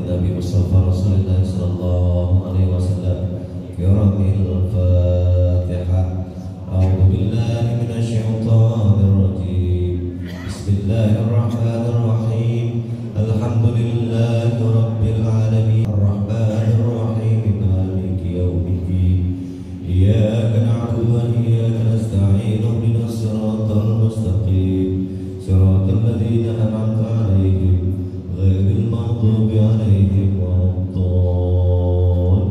Nabi Mustafa Rasulullah sallallahu alaihi wasallam. Kiramil Fatihah. A'udzu billahi minasyaitonir rajim. Bismillahirrahmanirrahim. Alhamdulillahi rabbil alamin. Arrahmanir rahim. Maliki yaumiddin. Iyyaka na'budu wa iyyaka nasta'in. Ihdinas siratal mustaqim. Siratal ladzina an'amta 'alaihim ghairil maghdubi 'alaihim waladdallin.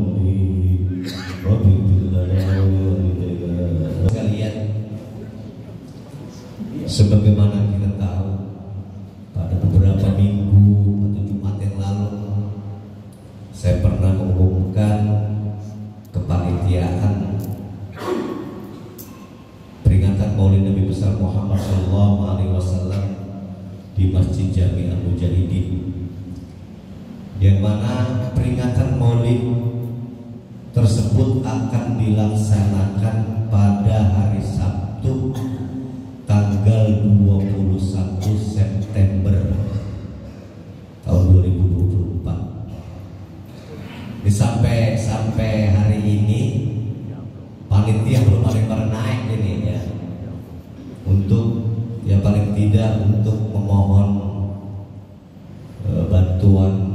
Rabbi ighfir lana wa liwalidayna. Sekalian, sebagaimana kita tahu, pada beberapa minggu atau Jumat yang lalu saya pernah mengumumkan kepanitiaan peringatan Maulid Nabi besar Muhammad SAW di Masjid Jami Al-Mujahidin, yang mana peringatan Maulid tersebut akan dilaksanakan pada hari Sabtu tanggal 21 September tahun 2024. Sampai hari ini panitia belum ada yang naik ini ya, untuk ya paling tidak untuk memohon bantuan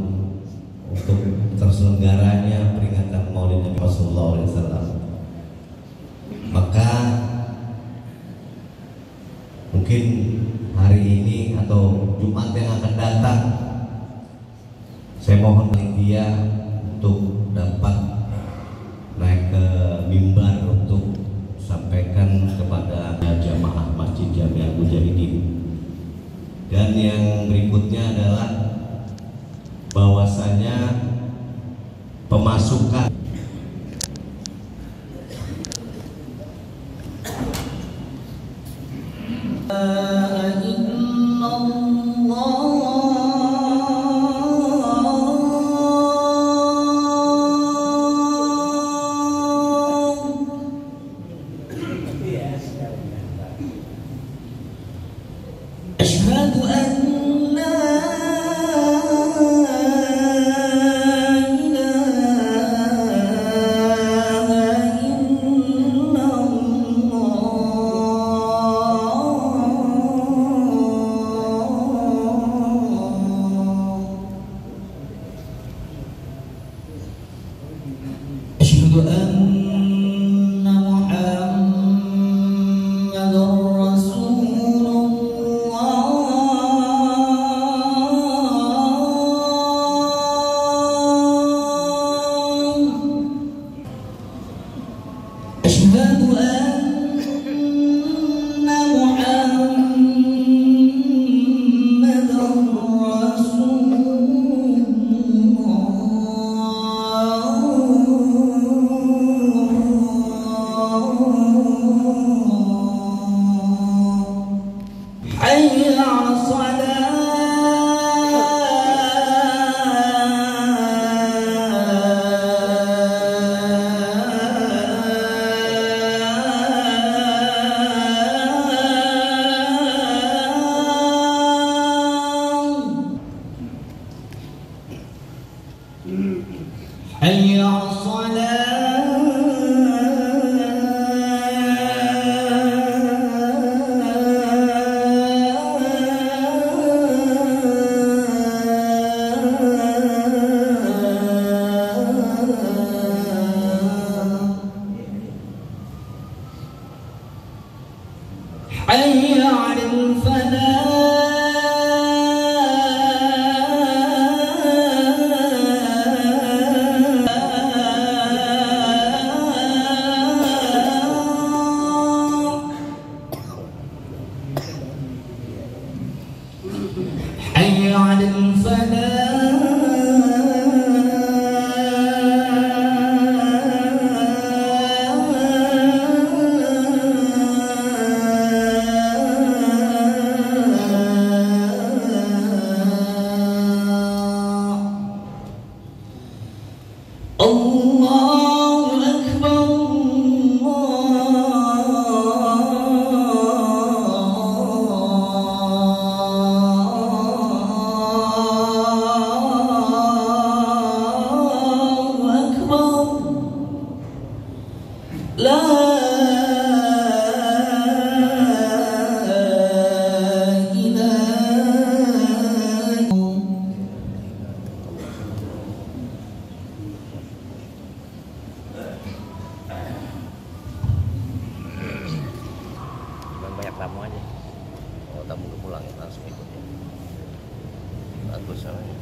untuk terselenggaranya peringatan Maulid Nabi Sallallahu Alaihi Wasallam. Maka mungkin hari ini atau Jumat yang akan datang, saya mohon panitia untuk dapat naik ke mimbar untuk sampaikan kepada jamaah Masjid Jami Al-Mujahidin. Dan yang berikutnya adalah bahwasanya pemasukan Bagus soalnya.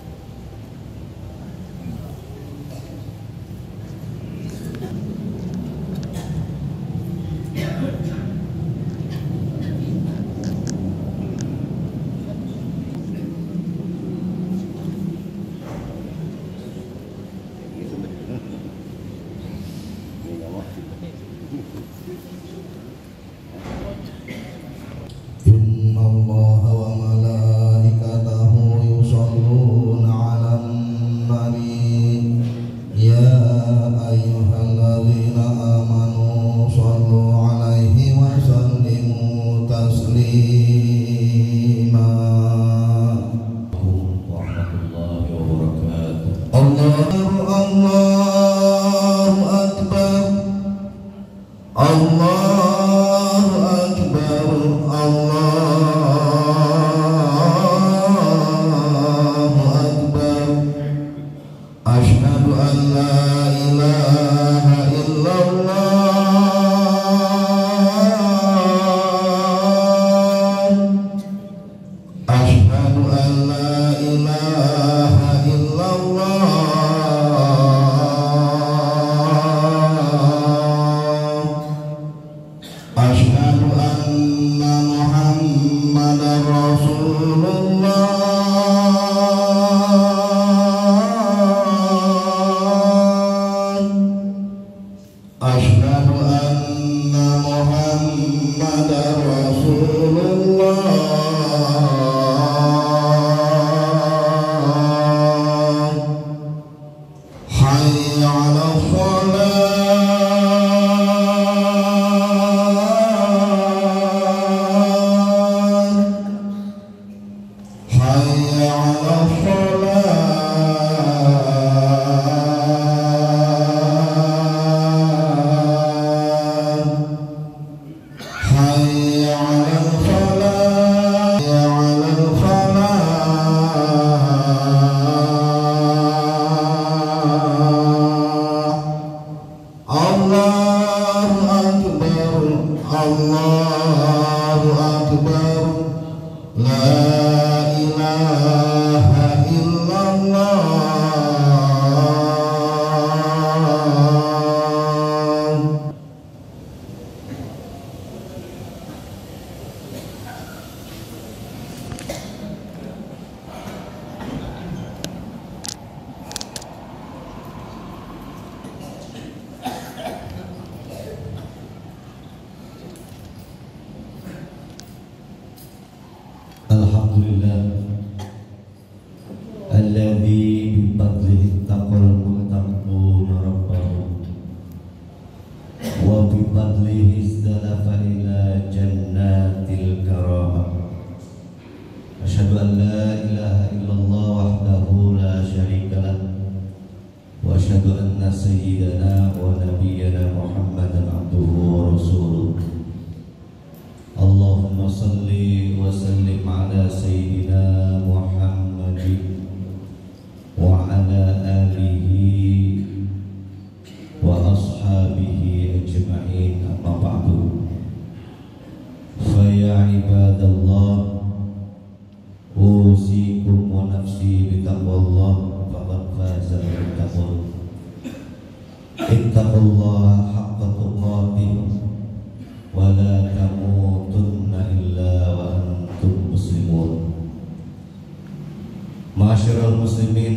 Ma'asyiral muslimin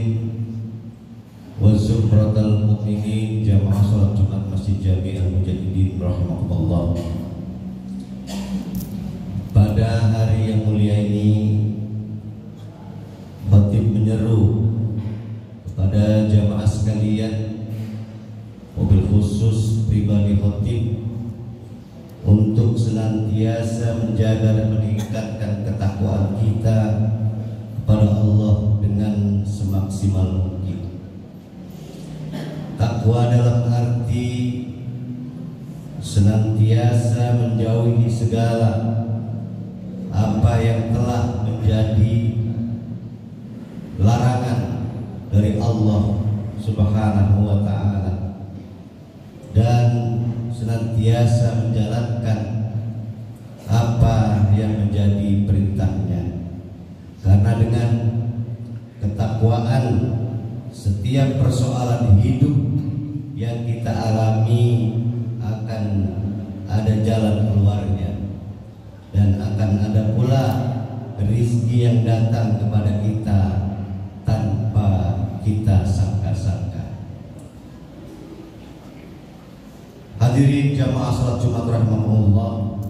wa zumratal mu'minin jamaah salat Jumat Masjid Jami' Al-Mujahidin rahimakumullah. Pada hari yang mulia ini khatib menyeru kepada jamaah sekalian, mobil khusus pribadi khatib, untuk senantiasa menjaga dan meningkatkan ketakwaan kita kepada Allah dengan semaksimal mungkin. Takwa dalam arti senantiasa menjauhi segala apa yang telah menjadi larangan dari Allah Subhanahu wa ta'ala, dan senantiasa menjalankan apa yang menjadi perintahnya. Karena dengan ketakwaan setiap persoalan hidup yang kita alami akan ada jalan keluarnya, dan akan ada pula rezeki yang datang kepada kita tanpa kita sangka-sangka. Hadirin jamaah salat Jumat rahimakumullah,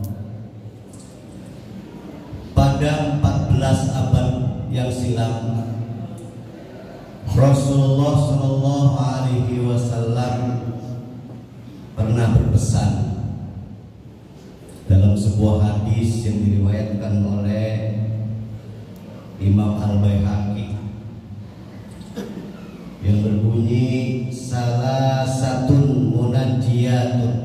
pada 14 abad yang silam Rasulullah Shallallahu Alaihi Wasallam pernah berpesan dalam sebuah hadis yang diriwayatkan oleh Imam Al-Baihaqi yang berbunyi salasatun munajjiyatun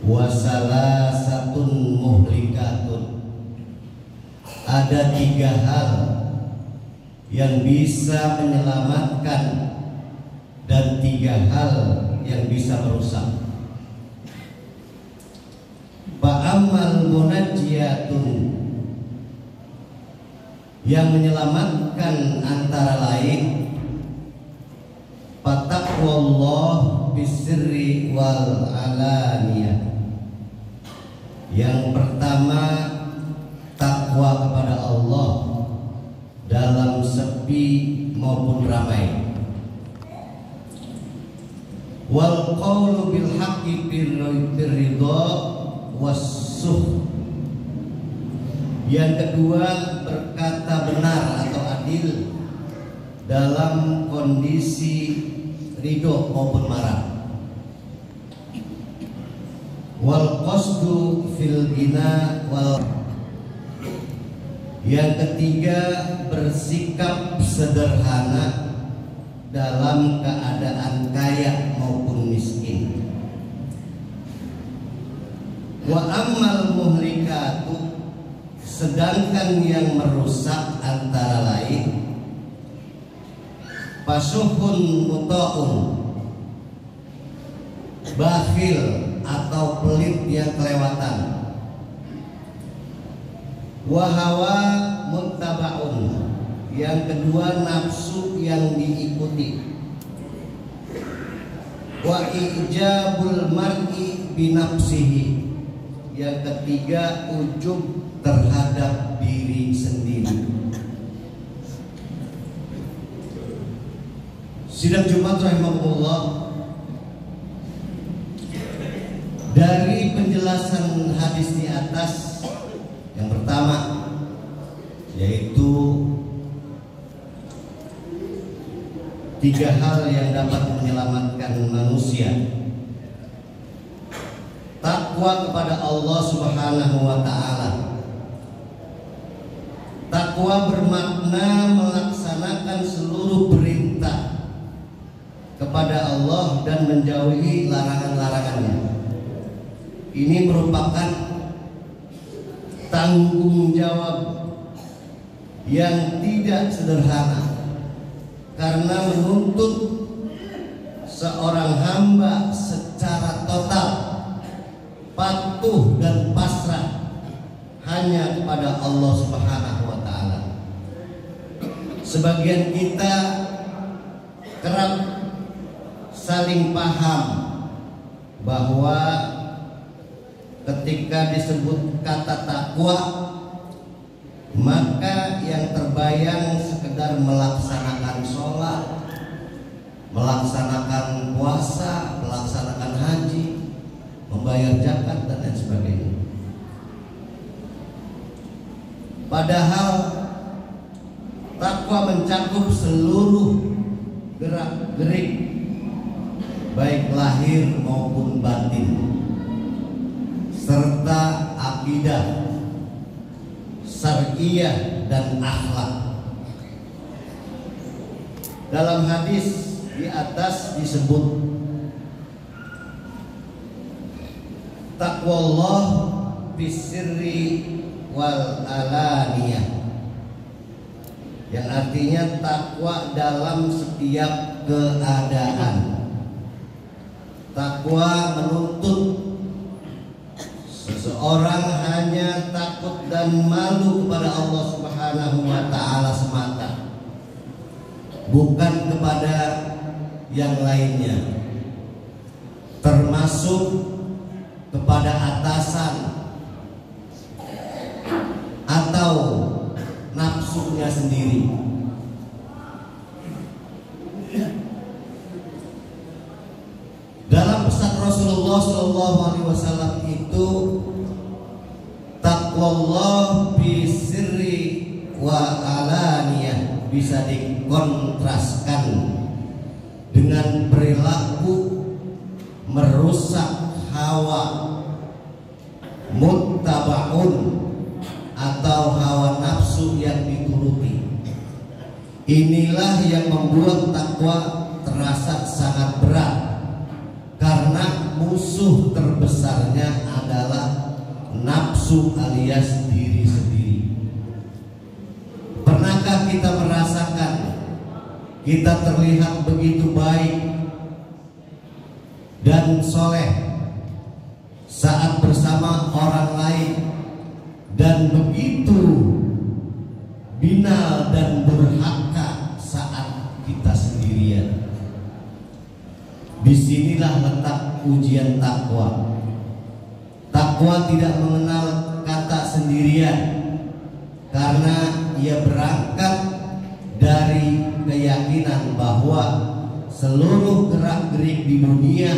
wa salasatun muhlikatun. Ada 3 hal yang bisa menyelamatkan dan 3 hal yang bisa merusak. Fa'ammal munajjiyatun, yang menyelamatkan antara lain fataqwallah bisirri wal alaniyah. Yang pertama, takwa kepada Allah dalam sepi maupun ramai. Wal qawlu bil haqqi birridha wassuh. Yang kedua, berkata benar atau adil dalam kondisi ridho maupun marah. Wal qasdu fil ghina wal. Yang ketiga, bersikap sederhana dalam keadaan kaya maupun miskin. Wa ammal muhlikatu, sedangkan yang merusak antara lain pasuhun muta'un, bakhil atau pelit yang kelewatan. Wahawa muttaba'un, yang kedua nafsu yang diikuti. Wa ijabul mar'i binafsihi, yang ketiga ujub terhadap diri sendiri. Sidang Jumat rahimahullah, dari penjelasan hadis di atas, yang pertama yaitu 3 hal yang dapat menyelamatkan manusia. Takwa kepada Allah Subhanahu wa ta'ala. Takwa bermakna melaksanakan seluruh perintah kepada Allah dan menjauhi larangan-larangannya. Ini merupakan tanggung jawab yang tidak sederhana, karena menuntut seorang hamba secara total patuh dan pasrah hanya kepada Allah Subhanahu wa ta'ala. Sebagian kita kerap saling paham bahwa ketika disebut kata takwa, maka yang terbayang sekedar melaksanakan sholat, melaksanakan puasa, melaksanakan haji, membayar zakat dan lain sebagainya. Padahal takwa mencakup seluruh gerak-gerik, baik lahir maupun batin, serta akidah, syariah dan akhlak. Dalam hadis di atas disebut taqwallah bisirri wal alaniyah, yang artinya takwa dalam setiap keadaan. Takwa menuntut seseorang hanya takut dan malu kepada Allah Subhanahu wa ta'ala semata, bukan kepada yang lainnya, termasuk kepada atasan atau nafsunya sendiri. Dalam pesan Rasulullah SAW itu, taqwallah bi sirri wa alaniyah bisa dikontraskan dengan perilaku merusak hawa muttabaun atau hawa nafsu yang dituruti. Inilah yang membuat takwa terasa sangat berat, karena musuh terbesarnya adalah nafsu alias diri sendiri. Pernahkah kita merasakan kita terlihat begitu baik dan soleh saat bersama orang lain, dan begitu binal dan durhaka saat kita sendirian? Disinilah letak ujian takwa. Takwa tidak mengenal kata sendirian, karena ia berangkat dari keyakinan bahwa seluruh gerak-gerik di dunia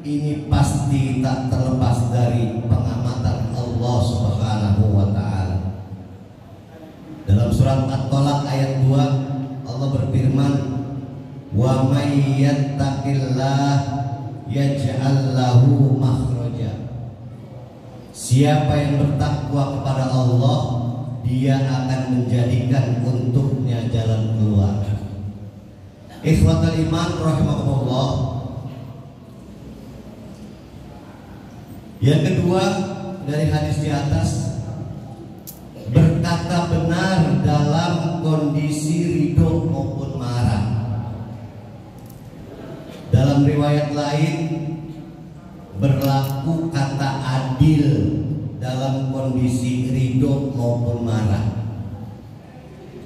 ini pasti tak terlepas dari pengamatan Allah Subhanahu wa ta'ala. Dalam surat At-Tolak ayat 2, Allah berfirman, wa may yattaqillah yaj'al lahu makhraja. Siapa yang bertakwa kepada Allah, dia akan menjadikan untuknya jalan keluar. Ikhwatul iman rahimahullah. Yang kedua dari hadis di atas, berkata benar dalam kondisi ridho maupun marah. Dalam riwayat lain, berlaku kata adil dalam kondisi ridho maupun marah.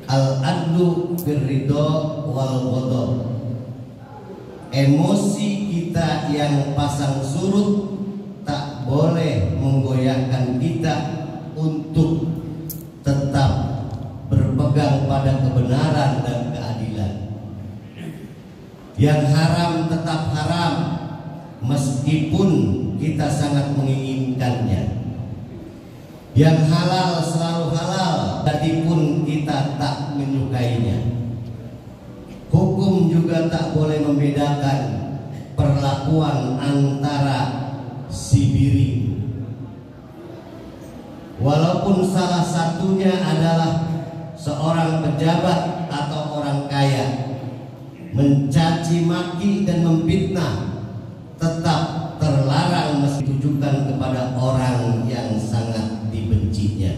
Al-adlu firridho wal ghadab. Emosi kita yang pasang surut tak boleh menggoyahkan kita untuk tetap berpegang pada kebenaran dan keadilan. Yang haram tetap haram meskipun kita sangat menginginkannya. Yang halal selalu halal meskipun kita tak menyukainya. Hukum juga tak boleh membedakan perlakuan antara si biri, walaupun salah satunya adalah seorang pejabat atau orang kaya. Mencaci maki dan memfitnah tetap terlarang meski ditujukan kepada orang yang sangat dibencinya.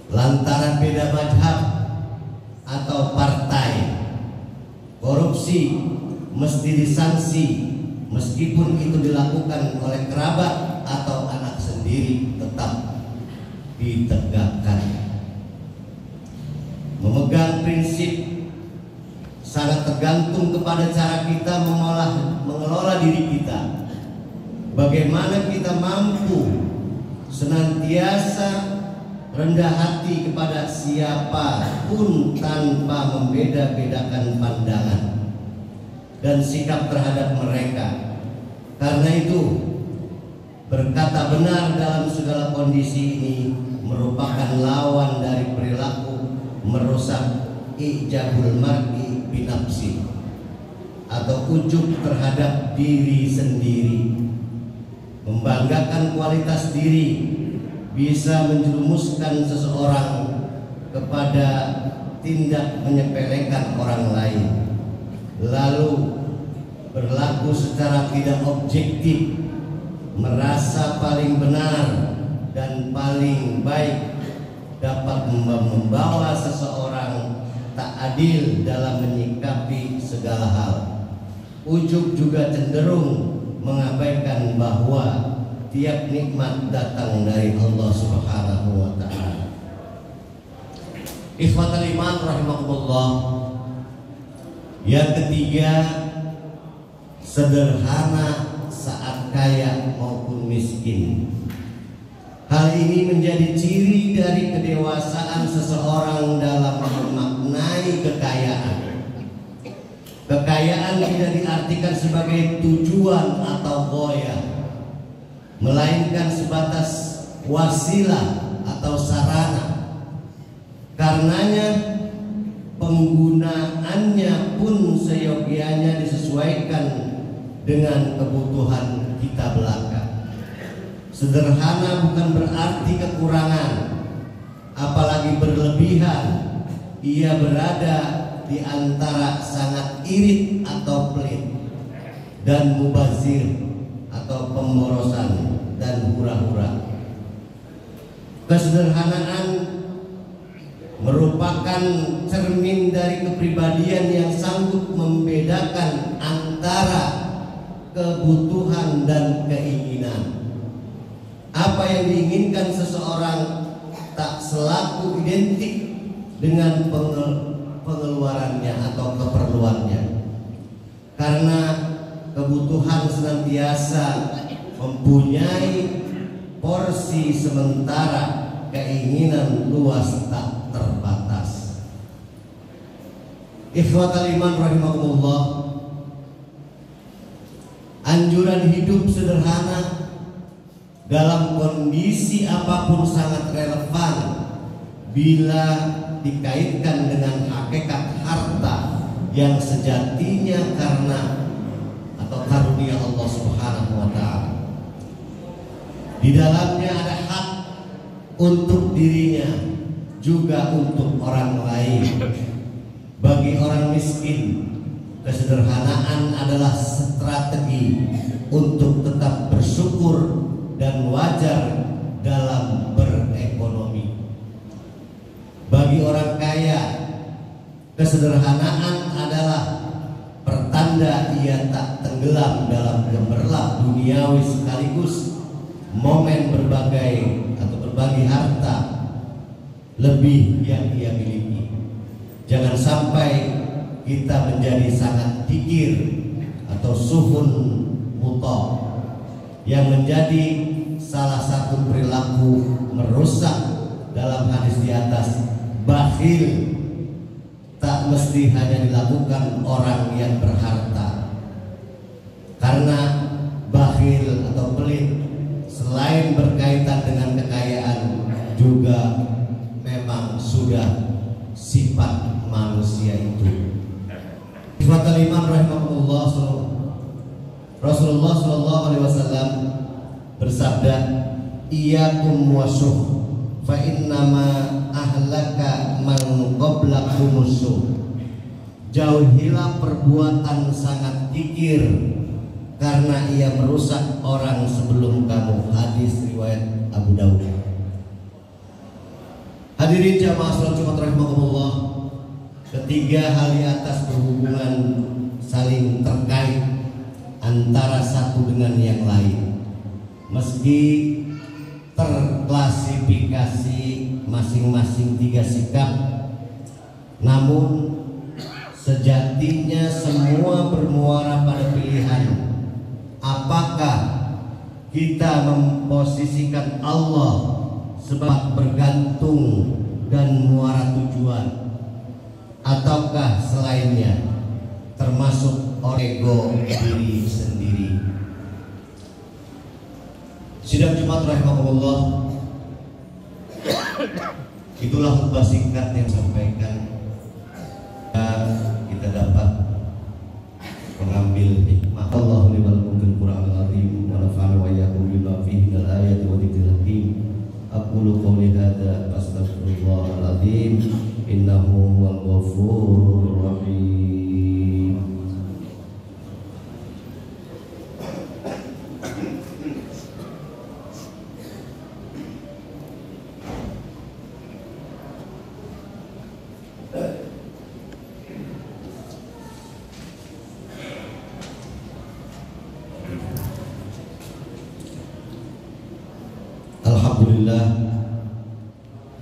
Lantaran beda mazhab atau partai, korupsi mesti disanksi meskipun itu dilakukan oleh kerabat atau anak sendiri, tetap ditegakkan. Memegang prinsip sangat tergantung kepada cara kita mengelola diri kita. Bagaimana kita mampu senantiasa rendah hati kepada siapapun tanpa membeda-bedakan pandangan dan sikap terhadap mereka. Karena itu, berkata benar dalam segala kondisi ini merupakan lawan dari perilaku merusak ijabul mar'i binafsi atau ujub terhadap diri sendiri. Membanggakan kualitas diri bisa menjerumuskan seseorang kepada tindak menyepelekan orang lain, lalu berlaku secara tidak objektif, merasa paling benar dan paling baik, dapat membawa seseorang tak adil dalam menyikapi segala hal. Ujub juga cenderung mengabaikan bahwa tiap nikmat datang dari Allah Subhanahu wa ta'ala. Ikhwatul iman rahimakumullah. Yang ketiga, sederhana saat kaya maupun miskin. Hal ini menjadi ciri dari kedewasaan seseorang dalam memaknai kekayaan. Kekayaan tidak diartikan sebagai tujuan atau ghoya, melainkan sebatas wasilah atau sarana. Karenanya penggunaannya pun seyogianya disesuaikan dengan kebutuhan kita belaka. Sederhana bukan berarti kekurangan, apalagi berlebihan. Ia berada di antara sangat irit atau pelit dan mubazir atau pemborosan dan hura-hura. Kesederhanaan merupakan cermin dari kepribadian yang sanggup membedakan antara kebutuhan dan keinginan. Apa yang diinginkan seseorang tak selalu identik dengan pengeluarannya atau keperluannya, karena kebutuhan senantiasa mempunyai porsi sementara, keinginan luas tak terbatas. Ikhwatal iman rahimakumullah, anjuran hidup sederhana dalam kondisi apapun sangat relevan bila dikaitkan dengan hakikat harta yang sejatinya karena atau karunia Allah Subhanahu wa Ta'ala. Di dalamnya ada hak untuk dirinya, juga untuk orang lain. Bagi orang miskin, kesederhanaan adalah strategi untuk tetap bersyukur dan wajar dalam berekonomi. Bagi orang kaya, kesederhanaan adalah pertanda ia tak tenggelam dalam gemerlap duniawi sekaligus momen berbagi harta lebih yang ia miliki. Jangan sampai kita menjadi sangat pikir atau suhun muta, yang menjadi salah satu perilaku merusak dalam hadis di atas. Bakhil tak mesti hanya dilakukan orang yang berharta, karena bakhil atau pelit selain berkaitan dengan kekayaan juga memang sudah sifat manusia itu. Ikhwatal iman rahimakumullah, Rasulullah sallallahu alaihi wasallam bersabda, "Iyyakum wasyuh, fa innama ahlaka man qablakumus syuh." Jauhilah perbuatan sangat kikir, karena ia merusak orang sebelum kamu. Hadis riwayat Abu Daud. Hadirin jamaah salat Jumat rahimakumullah, ketiga hal di atas berhubungan saling terkait antara satu dengan yang lain. Meski terklasifikasi masing-masing tiga sikap, namun sejatinya semua bermuara pada pilihan. Apakah kita memposisikan Allah sebagai bergantung dan muara tujuan, ataukah selainnya, termasuk ego diri sendiri? Sidang Jumat rahimahullah, itulah khutbah singkat yang sampaikan. Kita dapat mengambil hikmah. Allahu li wa lakum fil Qur'anil azim wa nafa'ana wa iyyakum bima fihi minal ayati wa dzikril hakim. Aqulu qawli hadza astaghfirullahal azim innahu huwal ghafurur rahim.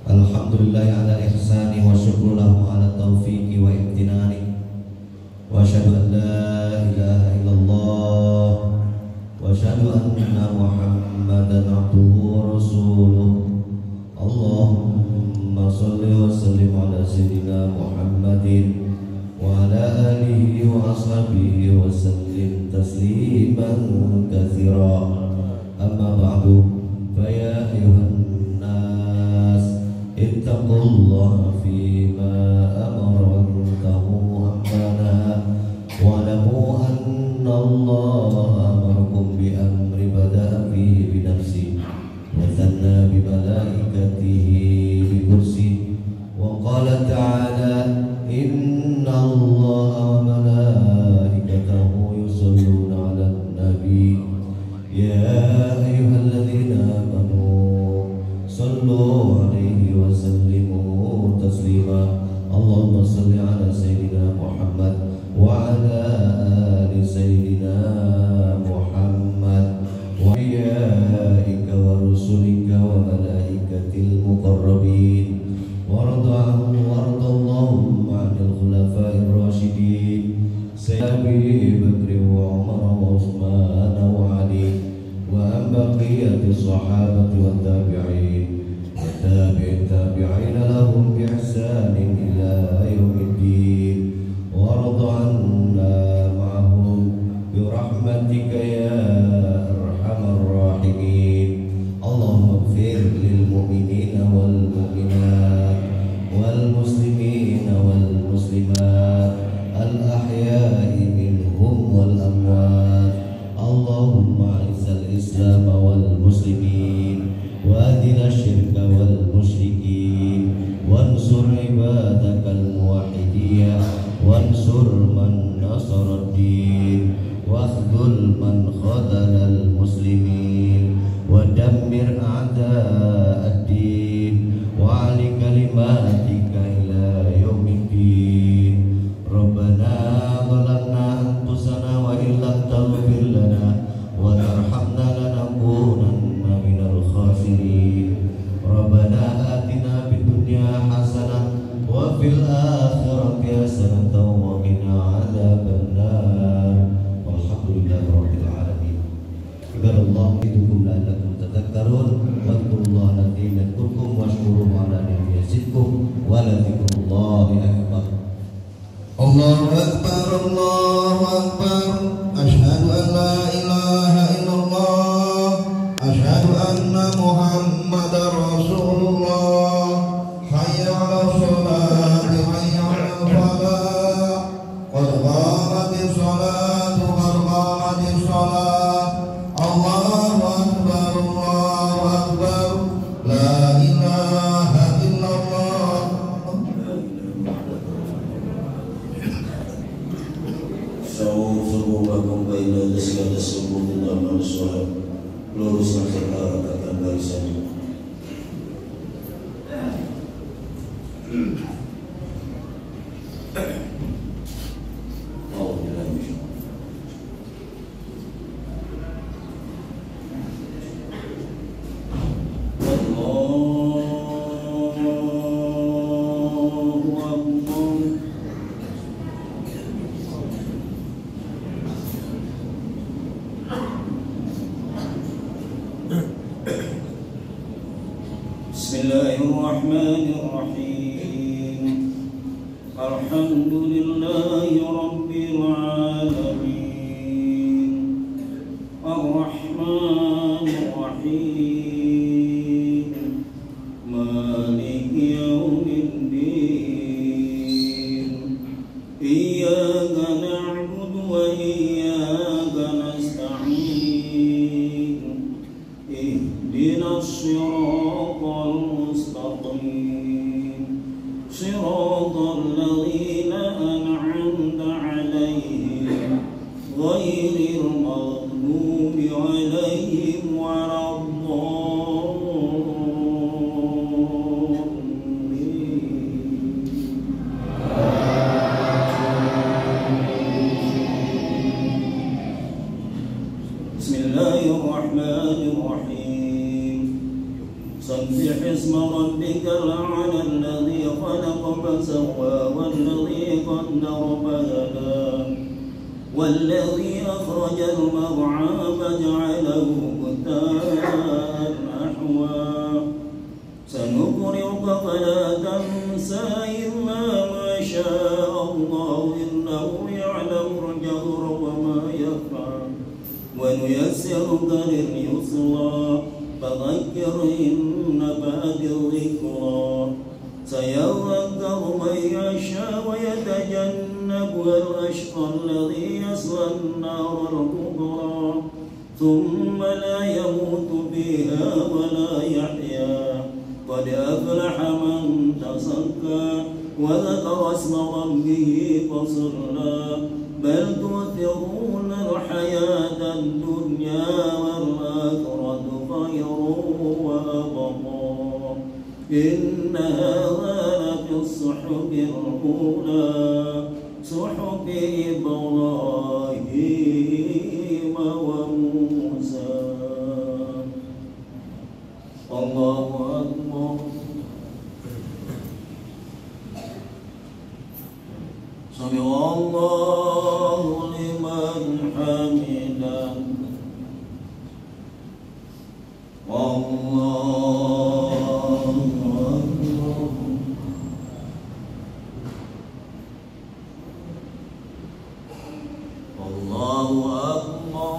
Alhamdulillah ala ihsani wa syukur lahu ala taufiqi wa imtinani wa وأصحابه وسلم تسليما كثيرا. أما بعد فيا أيها الناس اتقوا الله فيما أمر وانتهوا عما نهى واعلموا أن الله أمركم بأمر بدأ فيه بنفسه وثنى بملائكته بكرسي وقال تعالى إن الله وملائكته يصلون على النبي يا أيها الذين آمنوا صلوا عليه وسلموا تسليما. اللهم صل على سيدنا محمد وعلى آل سيدنا محمد وأنبيائك ورسلك وملائكة المقربين وارض اللهم عن الخلفاء الراشدين سيدنا أبي بكر وعمر وعثمان وعلي وعن بقية الصحابة والتابعين والتابعين لهم بإحسان إلى يوم الدين وارض عنا معهم برحمتك يا أرحم الراحمين. اللهم اغفر للمؤمنين والمؤمنات والمسلمين والمسلمات الأحياء منهم والأموات. اللهم أعز الإسلام والمسلمين وأذل الشرك والمشركين وانصر عبادك الموحدين وانصر من نصر الدين واخذل من خذل المسلمين ودمر أعداء الدين وعل كلماتك إلى يوم الدين. ربنا ظلمنا أنفسنا وإن لم تغفر لنا وترحمنا لنكونن من الخاسرين. ربنا آتنا في الدنيا حسنة وفي الآخرة حسنة وقنا عذاب النار والحمد لله رب العالمين. عباد الله أعظكم لعلكم تذكرون واذكروا الله الذي يذكركم واشكروه على نعمه يزدكم ولذكر الله أكبر. Allahu Akbar, Allahu Akbar. Asyhadu an la ilaha illallah, asyhadu anna Muhammadar Rasulullah. Hayya 'alas sholati, hayya 'alal falah. Qad qamatis sholatu, qad qamatis sholat. Allahu Akbar, Allahu Akbar. La ilaha illallah. Sawfurubakum baina segala subuh dan sholat. Luruskan serta ratakan barisannya. Bismillahirrahmanirrahim. Alhamdulillahi rabbil alamin. Ar-Rahmanir Rahim. Maliki yaumiddin. Iyyaka na'budu wa iyyaka nasta'in. Ihdinas siratal mustaqim. Siratal ladzina an'amta 'alaihim ghairil maghdubi 'alaihim waladdallin. Bismillahirrahmanirrahim. Sabbih isma rabbikal a'la alladzi khalaqa fasawwa walladzi qaddara fahada والذي أخرج المرعى فجعله غثاء أحوى سنقرئك فلا تنسى إلا ما شاء الله إنه يعلم ونيسرك لليسرى فذكر إن نفعت الذكرى سيذكر من يشاء ويتجنبها الأشقى الذي يصلى النار الكبرى ثم لا يموت فيها ولا يحيا قد أفلح من تزكى وذكر اسم ربه فصلى بل تؤثرون الحياة الدنيا والآخرة خير وأبقى إن هذا لفي الصحف الأولى صحف إبراهيم وموسى. الله أكبر. سمع الله لمن حمده. الله أكبر. الله أكبر.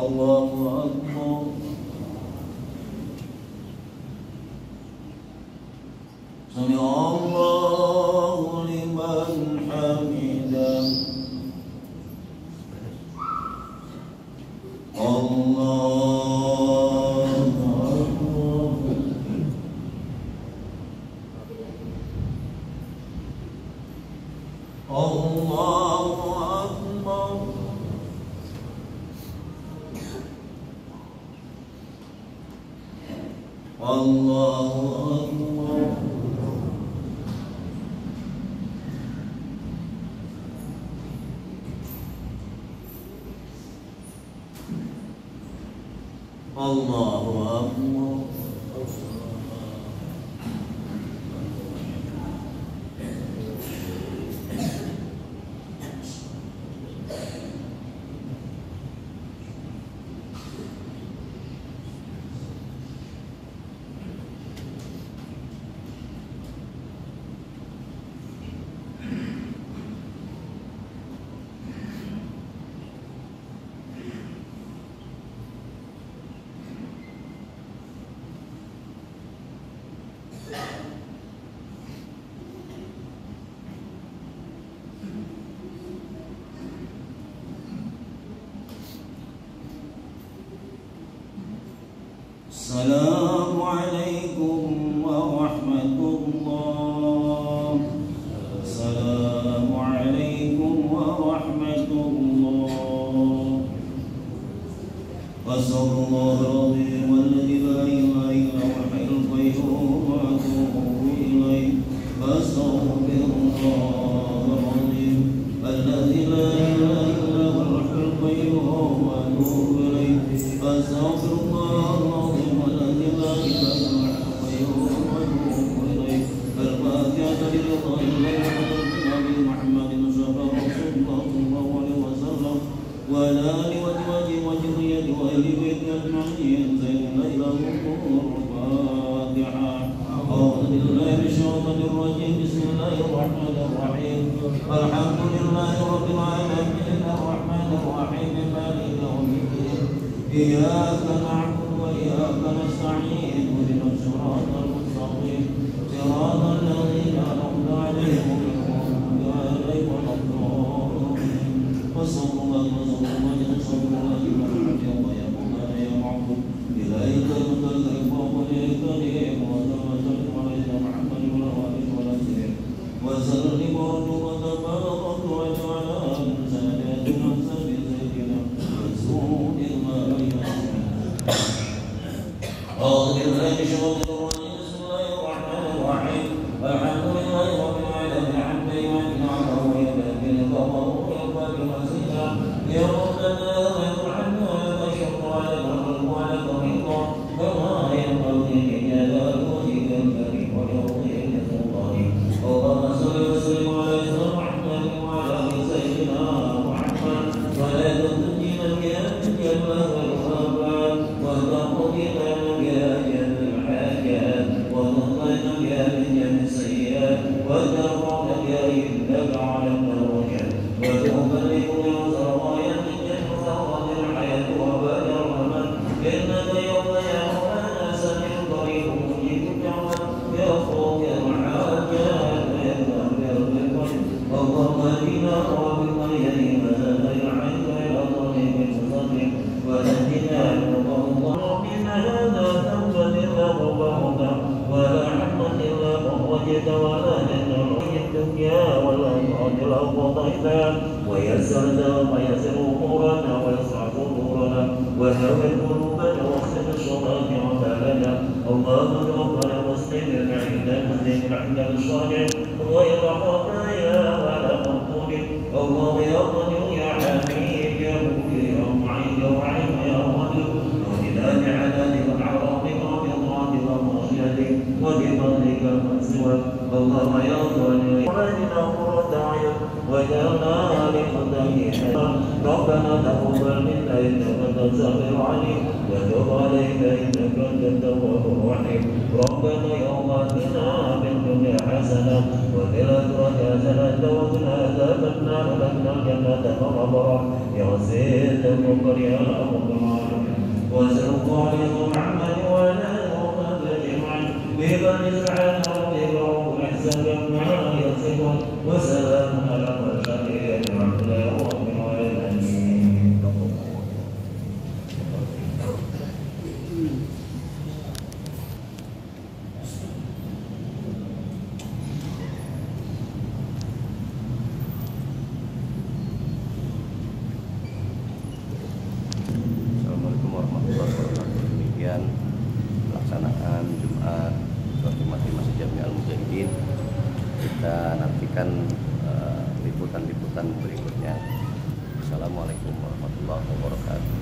الله أكبر. السلام عليكم ورحمة الله. السلام عليكم ورحمة الله. وصلى الله العظيم الذي لا إله إلا هو الحي القيوم وأتوب إليه أستغفر الله العظيم الذي لا إله إلا هو الحي القيوم وأتوب إليه أستغفر الله العظيم الذي لا إله إلا هو الحي القيوم وأتوب إليه الفاتحة لله النبي محمد صلى الله عليه وسلم وعلى آله وأزواجه وذريته وأهل بيته أجمعين سيدنا إلى الفاتحة. أعوذ بالله من الشيطان الرجيم بسم الله الرحمن الرحيم الحمد لله رب العالمين الرحمن الرحيم مالك يوم الدين إياك نعبد وإياك نستعين اهدنا الصراط المستقيم صراط الذين أنعمت عليهم غير المغضوب عليهم وصلى الله وسلم يا معبود إليك المتكلم وإليك الكريم وتوكل عليك محمد وعلى آله وسلم وتبارك وتعالى ساداتنا سيدنا رسول الله. أعوذ بالله من الشيطان الرجيم بسم الله الرحمن الرحيم الحمد لله رب العالمين حمدا يوافي نعمه ويكافئ نقمه ويكافئ مزيدا يا ربنا ويرحمنا ويشكر على الملك وعلى الرضا كما ينبغي لجلال وجهك الكريم وليرضيك سلطانك اللهم صل وسلم على محمد وعلى ال سيدنا محمد ولا تنجينا بها من جبال والغابات وتقضينا بها جميع الحاجات وتطلعنا بها من جميع السيئات وترفعنا بها انك على الدرجات وتبلغنا سرايا من جميع ثروات الحياه وبال الرحمن انك يوم يرفعنا سميع قريب مجيب الدعوات يخرج الحاجات ويذهب بالقلب اللهم اهدنا وبك يدينا الحي الى طريق المستقيم ونجنا من الله من هذا ذنبا الا غفرت ولا حقا الا فرجت ولا جنة في الدنيا والاخره لو قضيتها ويسرت ويسر امورنا ويسع صدورنا وهوى قلوبنا واغفر الشرات عمالنا اللهم ربنا مسلم العيد مسلم العيد الصالح غير خطايا ولا مقبول الله يا قدير يا حميد يا مغفر يا معين يا رحيم يا ودود وإلى جعلتك وعرضك وبضاعتك ومعصيتك وبفضلك من سواك اللهم يا ظالم وعلينا قرة أعين وجعلنا للمتقين ربنا تقبل منا إنك أنت السميع العليم وتب علينا إنك أنت التواب الرحيم ربنا يوم آتنا في الدنيا حسنة وفي الآخرة حسنة وقنا عذاب النار ولنا الجنة والأبرار يا سيد المنكر يا رب العالمين وصلى الله على محمد وعلى آله وصحبه أجمعين ببني سبحان ربك رب العزة عما يصفون وسلام على المرسلين والحمد لله رب العالمين. Assalamualaikum warahmatullahi wabarakatuh. Demikian pelaksanaan Jumat Mati Masjid Jami Al-Mujahidin. Kita nantikan liputan-liputan berikutnya. Assalamualaikum warahmatullahi wabarakatuh.